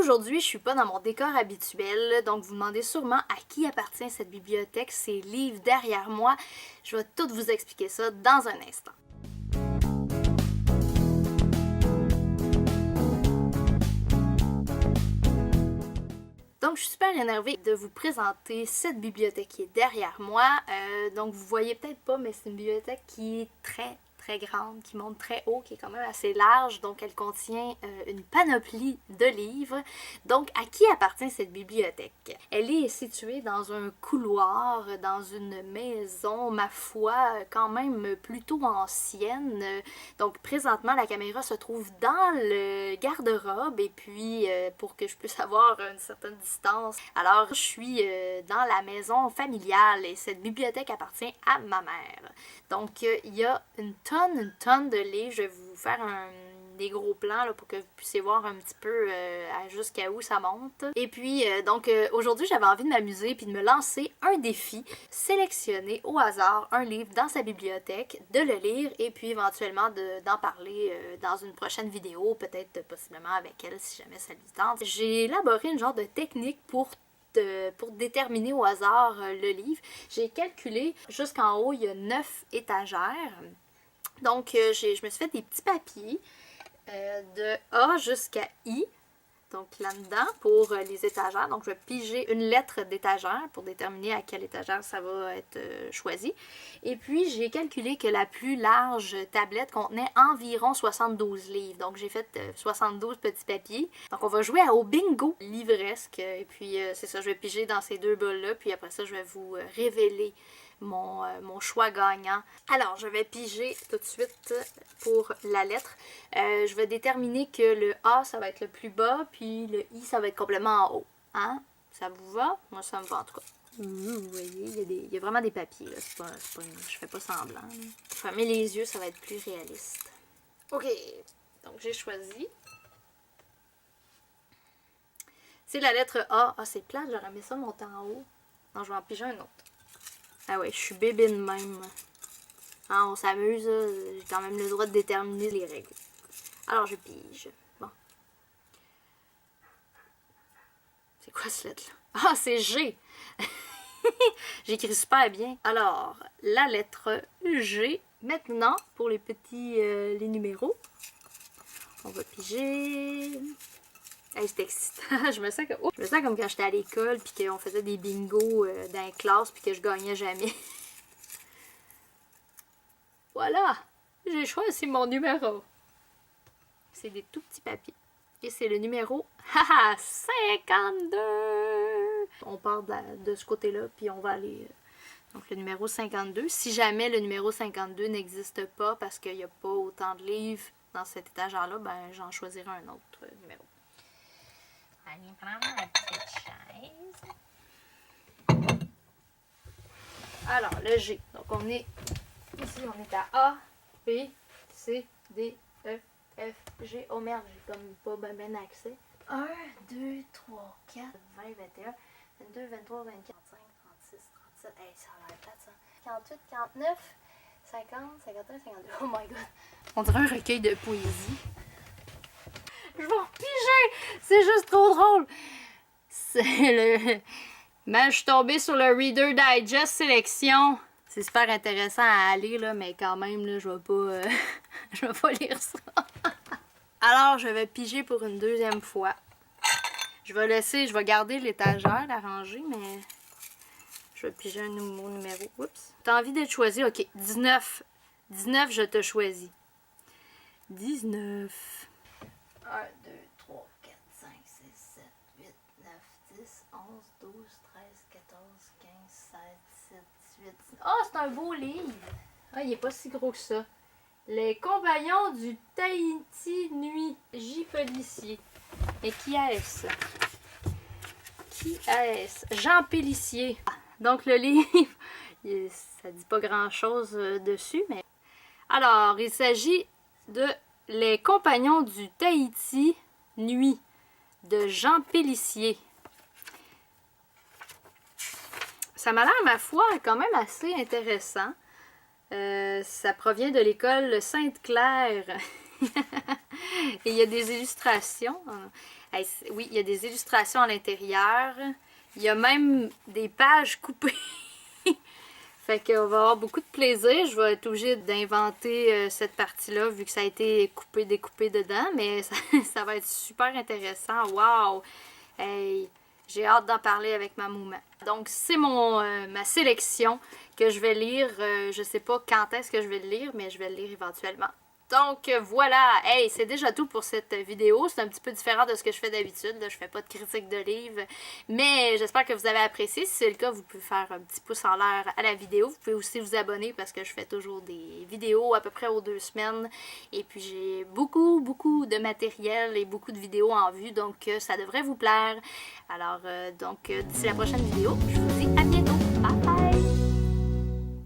Aujourd'hui, je suis pas dans mon décor habituel, donc vous demandez sûrement à qui appartient cette bibliothèque, ces livres derrière moi. Je vais tout vous expliquer ça dans un instant. Donc, je suis super énervée de vous présenter cette bibliothèque qui est derrière moi. Donc, vous voyez peut-être pas, mais c'est une bibliothèque qui est très grande, qui monte très haut, qui est quand même assez large. Donc, elle contient une panoplie de livres. Donc, à qui appartient cette bibliothèque? Elle est située dans un couloir, dans une maison, ma foi, quand même plutôt ancienne. Donc, présentement, la caméra se trouve dans le garde-robe et puis, pour que je puisse avoir une certaine distance. Alors, je suis dans la maison familiale et cette bibliothèque appartient à ma mère. Donc, il y a une tonne de livres. Je vais vous faire des gros plans là, pour que vous puissiez voir un petit peu jusqu'à où ça monte. Et puis, aujourd'hui, j'avais envie de m'amuser puis de me lancer un défi, sélectionner au hasard un livre dans sa bibliothèque, de le lire et puis éventuellement d'en parler dans une prochaine vidéo, peut-être possiblement avec elle si jamais ça lui tente. J'ai élaboré une genre de technique pour déterminer au hasard le livre. J'ai calculé jusqu'en haut, il y a 9 étagères. Donc, je me suis fait des petits papiers de A jusqu'à I, donc là-dedans, pour les étagères. Donc, je vais piger une lettre d'étagère pour déterminer à quelle étagère ça va être choisi. Et puis, j'ai calculé que la plus large tablette contenait environ 72 livres. Donc, j'ai fait 72 petits papiers. Donc, on va jouer au bingo livresque. Et puis, c'est ça, je vais piger dans ces deux bols-là. Puis après ça, je vais vous révéler mon choix gagnant. Alors, je vais piger tout de suite pour la lettre. Je vais déterminer que le A, ça va être le plus bas, puis le I, ça va être complètement en haut. Hein? Ça vous va? Moi, ça me va en tout cas. Vous voyez, il y a vraiment des papiers. Là. Je fais pas semblant. Là. Fermer les yeux, ça va être plus réaliste. OK. Donc, j'ai choisi. C'est la lettre A. Ah, c'est plate, j'aurais mis ça monter en haut. Non, je vais en piger un autre. Ah ouais, je suis bébine même. Ah, on s'amuse, j'ai quand même le droit de déterminer les règles. Alors, je pige. Bon. C'est quoi ce lettre-là? Ah, c'est G! J'écris super bien. Alors, la lettre G. Maintenant, pour les petits les numéros, on va piger. Hey, c'est excitant. Je me sens comme quand j'étais à l'école puis qu'on faisait des bingos dans la classe puis que je gagnais jamais. Voilà! J'ai choisi mon numéro. C'est des tout petits papiers. Et c'est le numéro 52! On part de ce côté-là puis on va aller... donc le numéro 52. Si jamais le numéro 52 n'existe pas parce qu'il n'y a pas autant de livres dans cet étagère-là, ben j'en choisirai un autre numéro. Allez, prendre ma petite chaise. Alors, le G. Donc, on est ici, on est à A, B, C, D, E, F, G. Oh merde, j'ai comme pas ben accès. 1, 2, 3, 4, 20, 21, 22, 23, 24, 25, 36, 37. Hey, ça a l'air plate, ça. 48, 49, 50, 51, 52. Oh my god. On dirait un recueil de poésie. Je vais repiger! C'est juste trop drôle! C'est le... Ben, je suis tombée sur le Reader Digest Sélection. C'est super intéressant à aller, là, mais quand même, là, je vais pas... je vais pas lire ça. Alors, je vais piger pour une deuxième fois. Je vais garder l'étagère, la rangée, mais... je vais piger un nouveau numéro. Oups. T'as envie d'être choisi? Ok, 19. 19, je te choisis. 19... 1, 2, 3, 4, 5, 6, 7, 8, 9, 10, 11, 12, 13, 14, 15, 16, 17, 18, 19. Ah, c'est un beau livre! Ah, il est pas si gros que ça. Les compagnons du Tahiti Nuit, J. Policier. Et qui est-ce? Qui est-ce? Jean Pélissier. Donc, le livre, ça dit pas grand-chose dessus, mais... Alors, il s'agit de Les compagnons du Tahiti Nuit de Jean Pélissier. Ça m'a l'air, ma foi, quand même assez intéressant. Ça provient de l'école Sainte-Claire Et il y a des illustrations. Oui, il y a des illustrations à l'intérieur. Il y a même des pages coupées. Fait qu'on va avoir beaucoup de plaisir. Je vais être obligée d'inventer cette partie-là vu que ça a été coupé, découpé dedans. Mais ça va être super intéressant. Wow! Hey, j'ai hâte d'en parler avec ma maman. Donc, c'est ma sélection que je vais lire. Je sais pas quand est-ce que je vais le lire, mais je vais le lire éventuellement. Donc voilà, hey, c'est déjà tout pour cette vidéo. C'est un petit peu différent de ce que je fais d'habitude. Je fais pas de critique de livres, mais j'espère que vous avez apprécié. Si c'est le cas, vous pouvez faire un petit pouce en l'air à la vidéo. Vous pouvez aussi vous abonner parce que je fais toujours des vidéos à peu près aux 2 semaines. Et puis j'ai beaucoup de matériel et beaucoup de vidéos en vue, donc ça devrait vous plaire. Alors, d'ici la prochaine vidéo, je vous dis à